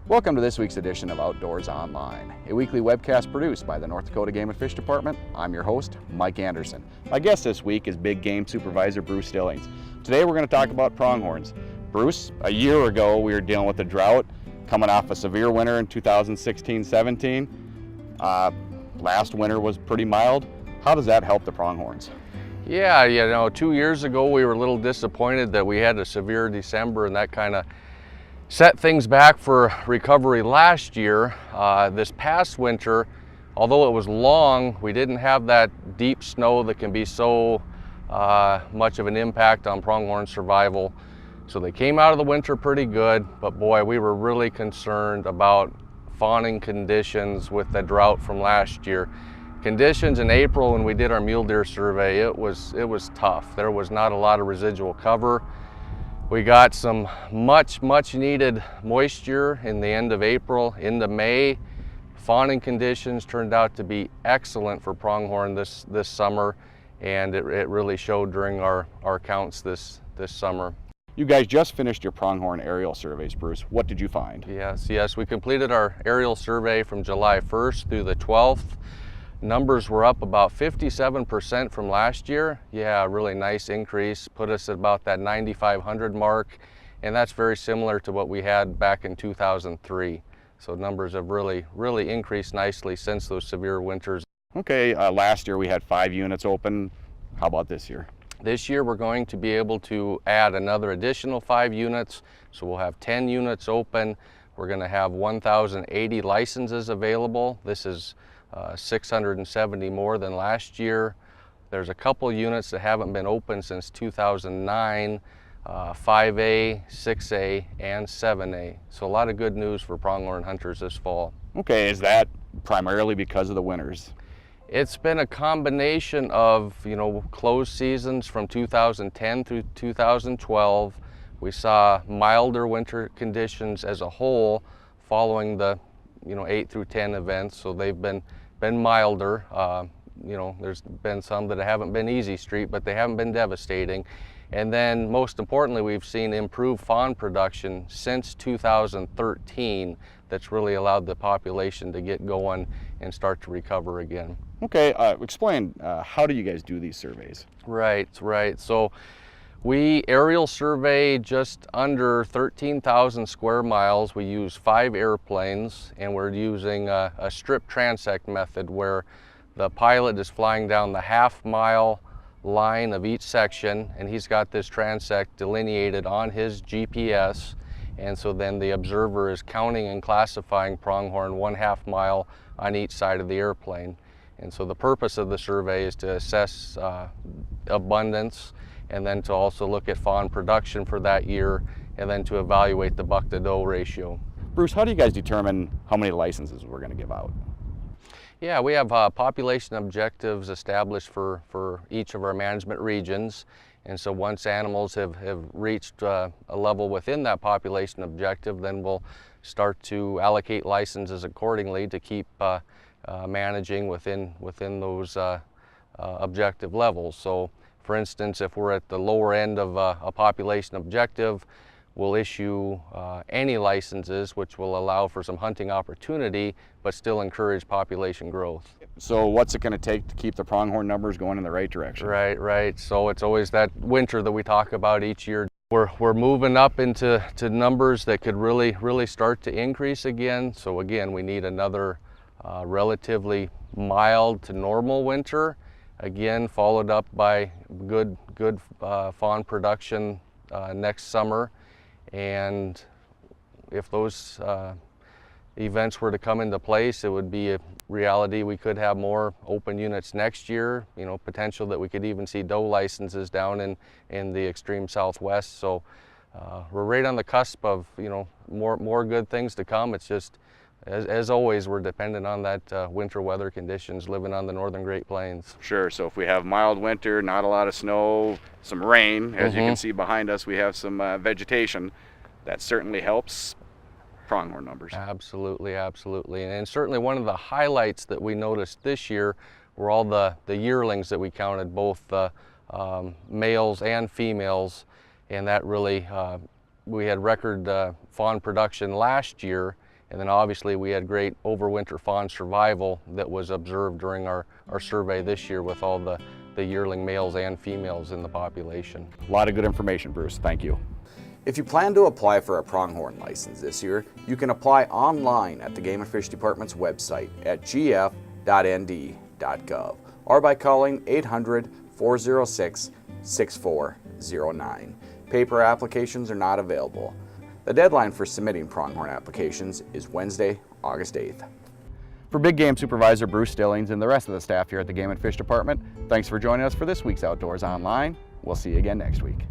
Welcome to this week's edition of Outdoors Online, a weekly webcast produced by the North Dakota Game and Fish Department. I'm your host, Mike Anderson. My guest this week is Big Game Supervisor Bruce Stillings. Today we're going to talk about pronghorns. Bruce, a year ago we were dealing with a drought, coming off a severe winter in 2016-17. Last winter was pretty mild. How does that help the pronghorns? Yeah, 2 years ago we were a little disappointed that we had a severe December, and that kind of set things back for recovery last year. This past winter, although it was long, we didn't have that deep snow that can be so much of an impact on pronghorn survival. So they came out of the winter pretty good, but boy, we were really concerned about fawning conditions with the drought from last year. Conditions in April when we did our mule deer survey, it was tough. There was not a lot of residual cover. We got some much needed moisture in the end of April into May. Fawning conditions turned out to be excellent for pronghorn this summer, and it really showed during our counts this summer. You guys just finished your pronghorn aerial surveys, Bruce. What did you find? Yes, we completed our aerial survey from July 1st through the 12th. Numbers were up about 57% from last year. Yeah, really nice increase, put us at about that 9,500 mark, and that's very similar to what we had back in 2003. So numbers have really increased nicely since those severe winters. Okay, last year we had 5 units open. How about this year? This year we're going to be able to add another additional 5 units, so we'll have 10 units open. We're going to have 1,080 licenses available. This is 670 more than last year. There's a couple units that haven't been open since 2009, 5A, 6A, and 7A. So a lot of good news for pronghorn hunters this fall. Okay, is that primarily because of the winters? It's been a combination of, closed seasons from 2010 through 2012. We saw milder winter conditions as a whole following the 8 through 10 events, so they've been milder. There's been some that haven't been easy street, but they haven't been devastating. And then most importantly, we've seen improved fawn production since 2013 that's really allowed the population to get going and start to recover again. Okay, explain, how do you guys do these surveys? Right. So we aerial survey just under 13,000 square miles. We use 5 airplanes, and we're using a strip transect method where the pilot is flying down the half-mile line of each section, and he's got this transect delineated on his GPS, and so then the observer is counting and classifying pronghorn 1/2 mile on each side of the airplane. And so the purpose of the survey is to assess abundance, and then to also look at fawn production for that year, and then to evaluate the buck to doe ratio. Bruce, how do you guys determine how many licenses we're going to give out? Yeah, we have population objectives established for each of our management regions, and so once animals have reached a level within that population objective, then we'll start to allocate licenses accordingly to keep managing within those objective levels. So for instance, if we're at the lower end of a population objective, we'll issue any licenses, which will allow for some hunting opportunity, but still encourage population growth. So what's it going to take to keep the pronghorn numbers going in the right direction? Right. So it's always that winter that we talk about each year. We're moving up into numbers that could really start to increase again. So again, we need another relatively mild to normal winter. Again, followed up by good fawn production next summer. And if those events were to come into place, it would be a reality. We could have more open units next year, potential that we could even see doe licenses down in the extreme southwest. So we're right on the cusp of more good things to come. It's just, as always, we're dependent on that winter weather conditions living on the northern Great Plains. Sure, so if we have mild winter, not a lot of snow, some rain, as you can see behind us, we have some vegetation, that certainly helps pronghorn numbers. Absolutely. And certainly one of the highlights that we noticed this year were all the yearlings that we counted, both males and females, and that really, we had record fawn production last year, And then obviously we had great overwinter fawn survival that was observed during our survey this year with all the yearling males and females in the population. A lot of good information, Bruce. Thank you. If you plan to apply for a pronghorn license this year, you can apply online at the Game and Fish Department's website at gf.nd.gov or by calling 800-406-6409. Paper applications are not available. The deadline for submitting pronghorn applications is Wednesday, August 8th. For Big Game Supervisor Bruce Stillings and the rest of the staff here at the Game and Fish Department, thanks for joining us for this week's Outdoors Online. We'll see you again next week.